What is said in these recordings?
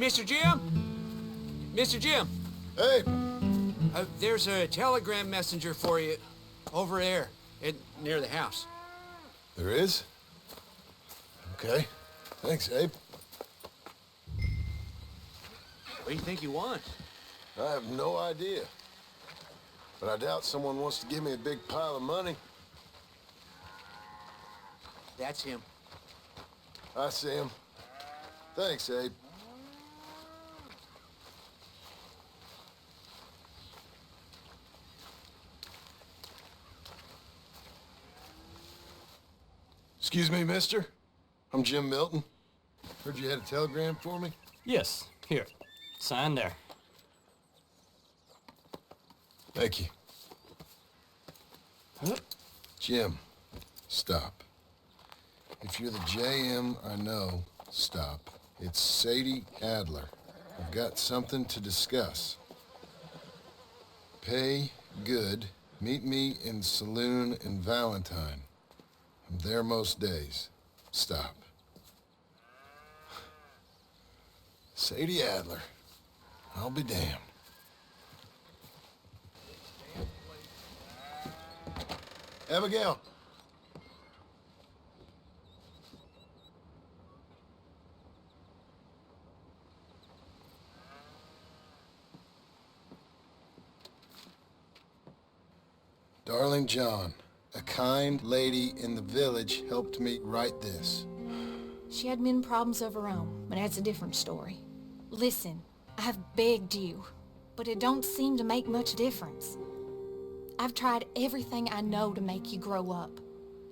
Mr. Jim? Mr. Jim? Hey! There's a telegram messenger for you over there, near the house. There is? Okay. Thanks, Abe. What do you think you want? I have no idea. But I doubt someone wants to give me a big pile of money. That's him. I see him. Thanks, Abe. Excuse me, mister. I'm Jim Milton. Heard you had a telegram for me? Yes, here. Sign there. Thank you. Jim, stop. If you're the JM I know, stop. It's Sadie Adler. I've got something to discuss. Pay good. Meet me in saloon in Valentine. I'm there most days. Stop. Sadie Adler. I'll be damned. Abigail. Darling John, a kind lady in the village helped me write this. She had men problems of her own, but that's a different story. Listen, I've begged you, but it don't seem to make much difference. I've tried everything I know to make you grow up.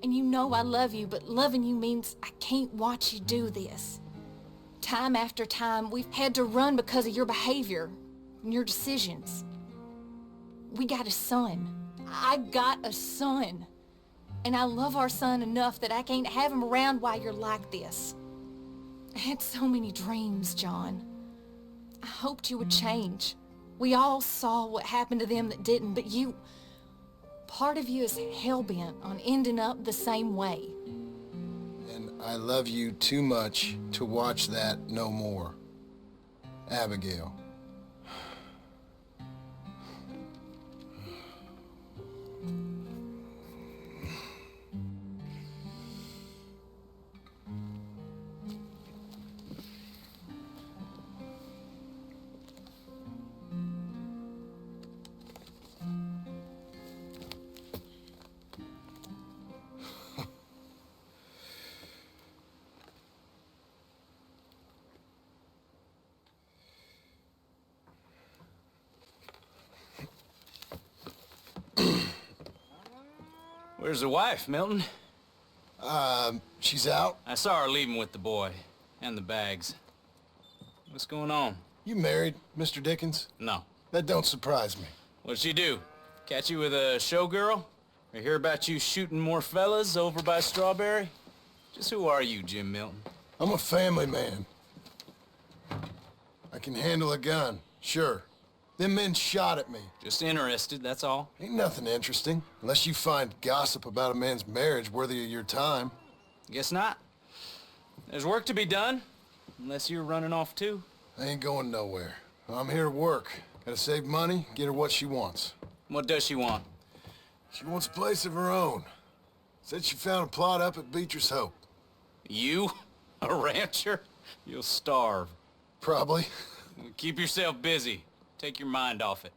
And you know I love you, but loving you means I can't watch you do this. Time after time, we've had to run because of your behavior and your decisions. We got a son. I got a son. And I love our son enough that I can't have him around while you're like this. I had so many dreams, John. I hoped you would change. We all saw what happened to them that didn't, but you... Part of you is hell-bent on ending up the same way. And I love you too much to watch that no more. Abigail. Where's the wife, Milton? She's out. I saw her leaving with the boy and the bags. What's going on? You married, Mr. Dickens? No. That don't surprise me. What'd she do? Catch you with a showgirl? Or hear about you shooting more fellas over by Strawberry? Just who are you, Jim Milton? I'm a family man. I can handle a gun, sure. Them men shot at me. Just interested, that's all. Ain't nothing interesting, unless you find gossip about a man's marriage worthy of your time. Guess not. There's work to be done, unless you're running off too. I ain't going nowhere. I'm here to work. Gotta save money, get her what she wants. What does she want? She wants a place of her own. Said she found a plot up at Beecher's Hope. You? A rancher? You'll starve. Probably. Keep yourself busy. Take your mind off it.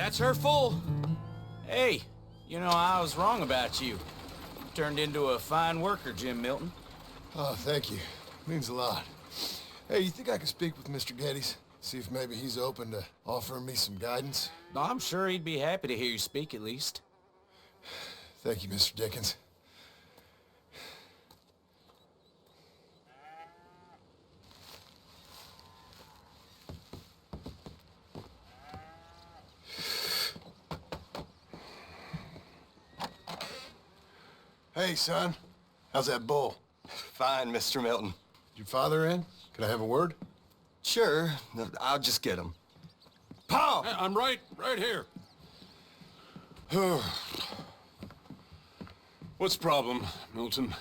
That's her full. Hey, you know, I was wrong about you. Turned into a fine worker, Jim Milton. Oh, thank you. Means a lot. Hey, you think I could speak with Mr. Geddes? See if maybe he's open to offering me some guidance? I'm sure he'd be happy to hear you speak, at least. Thank you, Mr. Dickens. Hey, son. How's that bull? Fine, Mr. Milton. Your father in? Could I have a word? Sure, I'll just get him. Pa! I'm right here. What's the problem, Milton?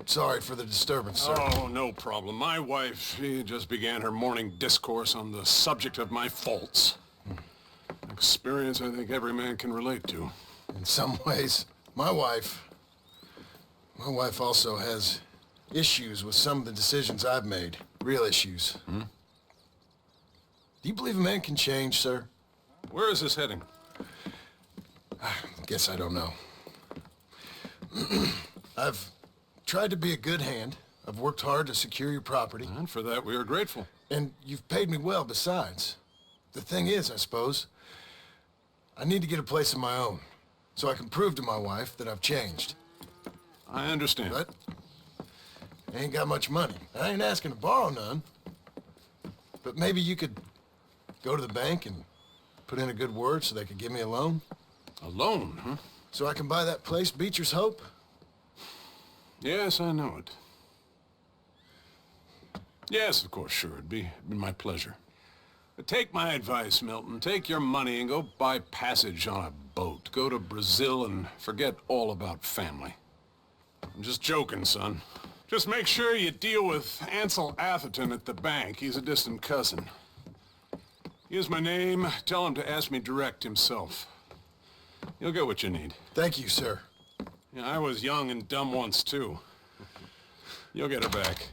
Sorry for the disturbance, sir. Oh, no problem. My wife, she just began her morning discourse on the subject of my faults. Experience I think every man can relate to. In some ways, my wife also has issues with some of the decisions I've made. Real issues. Do you believe a man can change, sir? Where is this heading? Guess I don't know. I've tried to be a good hand. I've worked hard to secure your property. And for that, we are grateful. And you've paid me well besides. The thing is, I suppose, I need to get a place of my own, so I can prove to my wife that I've changed. I understand. But I ain't got much money. I ain't asking to borrow none. But maybe you could go to the bank and put in a good word so they could give me a loan? A loan, huh? So I can buy that place, Beecher's Hope? Yes, I know it. Yes, of course, sure. It'd be my pleasure. But take my advice, Milton. Take your money and go buy passage on a boat. Go to Brazil and forget all about family. I'm just joking, son. Just make sure you deal with Ansel Atherton at the bank. He's a distant cousin. Here's my name. Tell him to ask me direct himself. You'll get what you need. Thank you, sir. Yeah, I was young and dumb once, too. You'll get it back.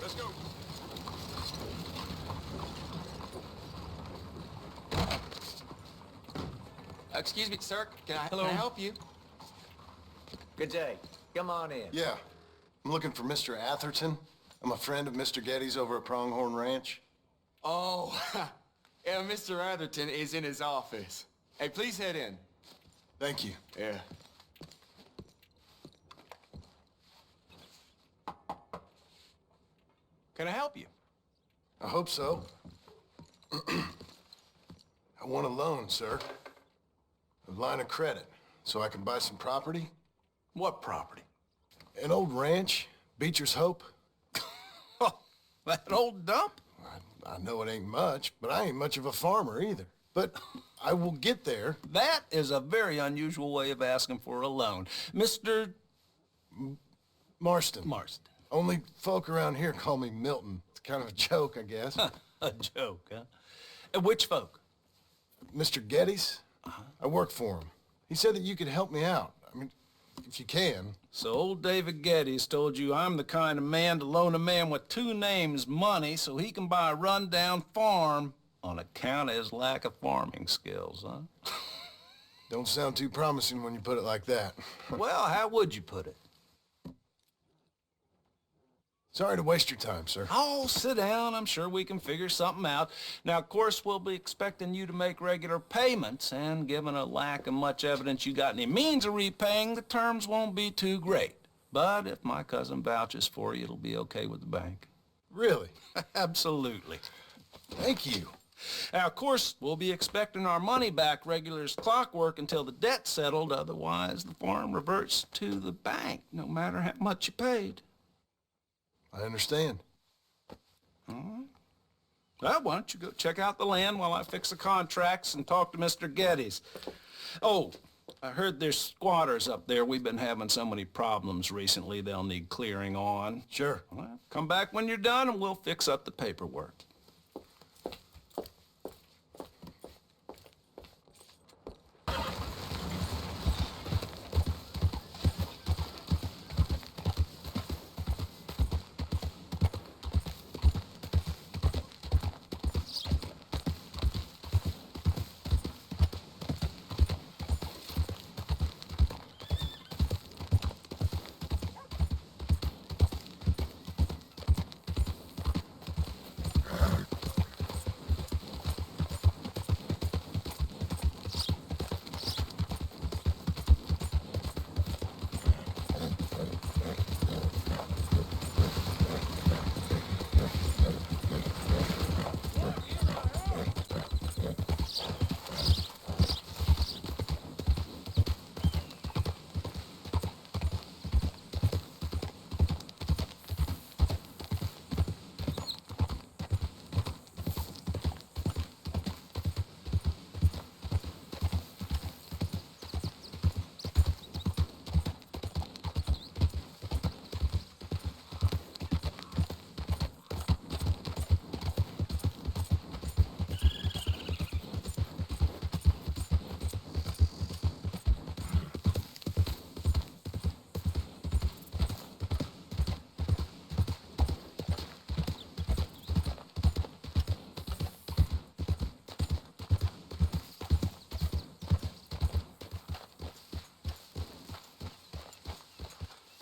Let's go. Excuse me, sir. Can I help you? Good day. Come on in. Yeah. I'm looking for Mr. Atherton. I'm a friend of Mr. Geddes over at Pronghorn Ranch. Oh, yeah, Mr. Atherton is in his office. Hey, please head in. Thank you. Yeah. Can I help you? I hope so. I want a loan, sir. A line of credit, so I can buy some property. What property? An old ranch, Beecher's Hope. That old dump? I know it ain't much, but I ain't much of a farmer either. But I will get there. That is a very unusual way of asking for a loan. Mr. Marston. Marston. Only folk around here call me Milton. It's kind of a joke, I guess. A joke, huh? And which folk? Mr. Geddes? I work for him. He said that you could help me out. I mean, if you can. So old David Geddes told you I'm the kind of man to loan a man with two names money so he can buy a rundown farm on account of his lack of farming skills, huh? Don't sound too promising when you put it like that. Well, how would you put it? Sorry to waste your time, sir. Oh, sit down. I'm sure we can figure something out. Now, of course, we'll be expecting you to make regular payments, and given a lack of much evidence you got any means of repaying, the terms won't be too great. But if my cousin vouches for you, it'll be okay with the bank. Really? Absolutely. Thank you. Now, of course, we'll be expecting our money back regular as clockwork until the debt's settled. Otherwise, the farm reverts to the bank, no matter how much you paid. I understand. Well, why don't you go check out the land while I fix the contracts and talk to Mr. Geddes. Oh, I heard there's squatters up there. We've been having so many problems recently they'll need clearing on. Sure. Well, come back when you're done and we'll fix up the paperwork.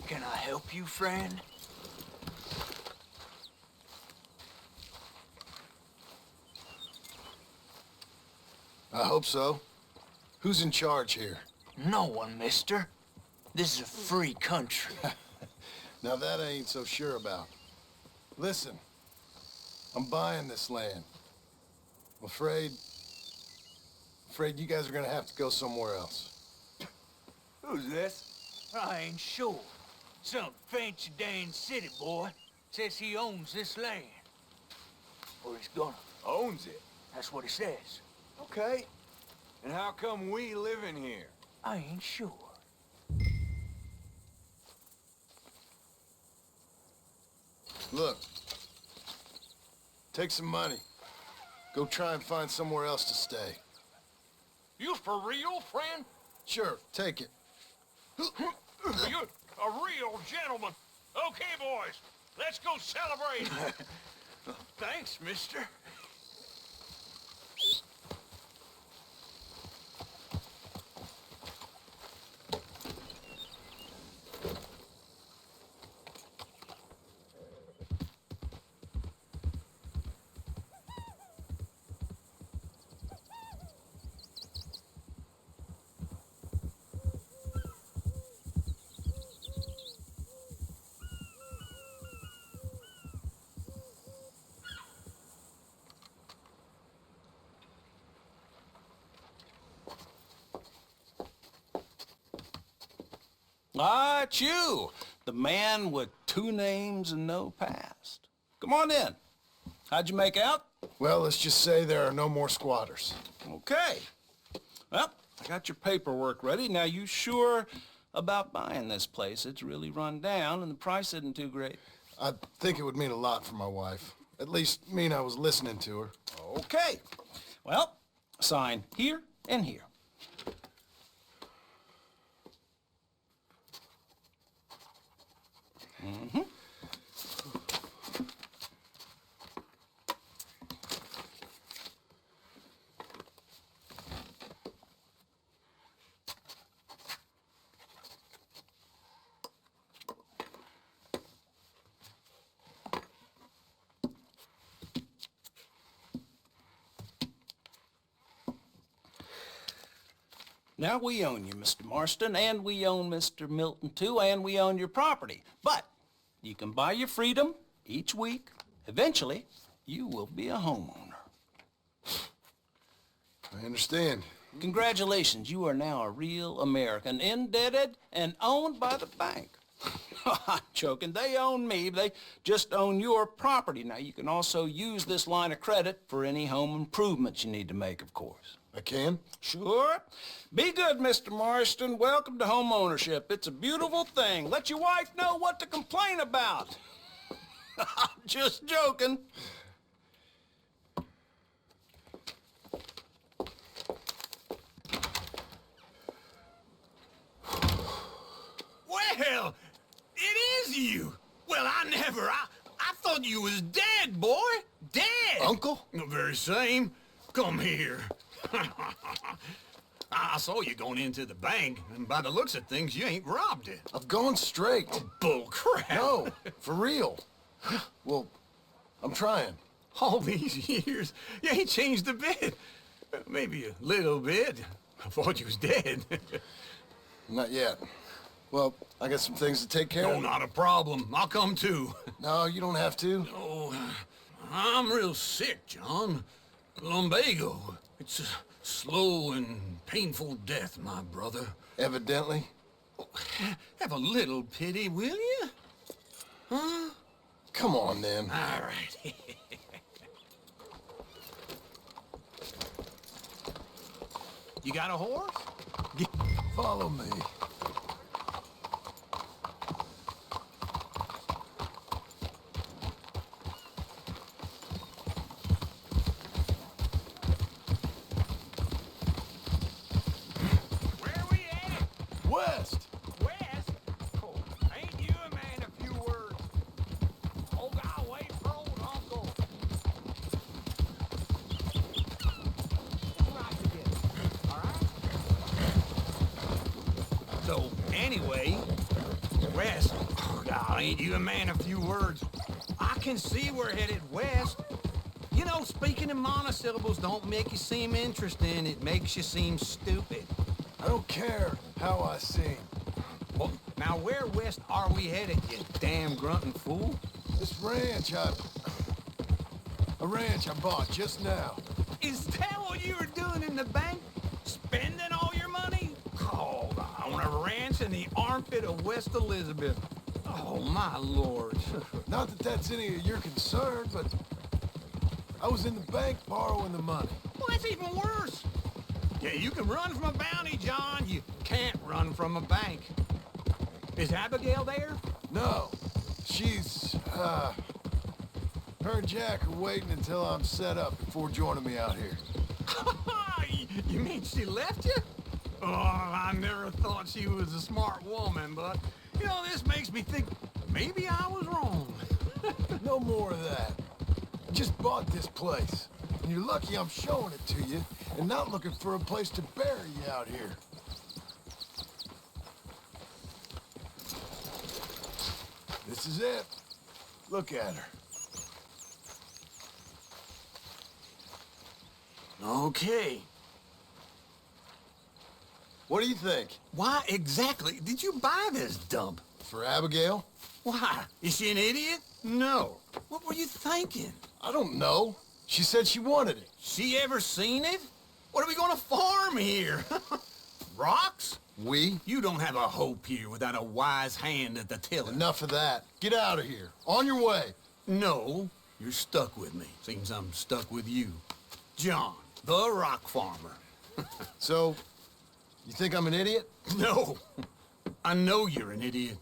Can I help you, friend? I hope so. Who's in charge here? No one, mister. This is a free country. Now that I ain't so sure about. Listen, I'm buying this land. I'm afraid you guys are gonna have to go somewhere else. Who's this? I ain't sure. Some fancy Dan city boy says he owns this land. Or he's gonna. Owns it? That's what he says. Okay. And how come we live in here? I ain't sure. Look, take some money. Go try and find somewhere else to stay. You for real, friend? Sure, take it. You a real gentleman. Okay, boys, let's go celebrate. Thanks, mister. Ah, it's you, the man with two names and no past. Come on in. How'd you make out? Well, let's just say there are no more squatters. Okay. Well, I got your paperwork ready. Now, you sure about buying this place? It's really run down, and the price isn't too great. I think it would mean a lot for my wife. At least mean I was listening to her. Okay. Well, sign here and here. Mm-hmm. Now, we own you, Mr. Marston, and we own Mr. Milton, too, and we own your property. But you can buy your freedom each week. Eventually, you will be a homeowner. I understand. Congratulations, you are now a real American, indebted and owned by the bank. I'm joking. They own me. They just own your property. Now, you can also use this line of credit for any home improvements you need to make, of course. I can? Sure. Be good, Mr. Marston. Welcome to home ownership. It's a beautiful thing. Let your wife know what to complain about. Just joking. Well, it is you. Well, I thought you was dead, boy. Dead. Uncle? The very same. Come here. I saw you going into the bank, and by the looks of things, you ain't robbed it. I've gone straight. Bull crap. No, for real. Well, I'm trying. All these years, you ain't changed a bit. Maybe a little bit. I thought you was dead. Not yet. Well, I got some things to take care No, of. not a problem. I'll come too. No, you don't have to. Oh, I'm real sick, John. Lumbago. It's a slow and painful death, my brother. Evidently. Have a little pity, will you? Huh? Come on, then. All right. You got a horse? Follow me. Where we at? West! West? Oh, ain't you a man of few words? Oh, God, wait for old uncle. Right together, all right? So, anyway, west. Oh, God, ain't you a man of few words? I can see we're headed west. You know, speaking in monosyllables don't make you seem interesting. It makes you seem stupid. I don't care how I seem. Well, now where west are we headed, you damn grunting fool? This ranch a ranch I bought just now. Is that what you were doing in the bank? Spending all your money? Oh, I want a ranch in the armpit of West Elizabeth. Oh, my lord. Not that that's any of your concern, but I was in the bank borrowing the money. Well, that's even worse. Yeah, you can run from a bounty, John. You can't run from a bank. Is Abigail there? No, she's, her and Jack are waiting until I'm set up before joining me out here. You mean she left you? Oh, I never thought she was a smart woman, but, you know, this makes me think maybe I was wrong. No more of that. I just bought this place, and you're lucky I'm showing it to you and not looking for a place to bury you out here. This is it. Look at her. Okay. What do you think? Why exactly did you buy this dump? For Abigail? Why? Is she an idiot? No. What were you thinking? I don't know. She said she wanted it. She ever seen it? What are we gonna farm here? Rocks? We? You don't have a hope here without a wise hand at the tiller. Enough of that. Get out of here. On your way. No, you're stuck with me. Seems I'm stuck with you. John, the rock farmer. So, you think I'm an idiot? No. I know you're an idiot.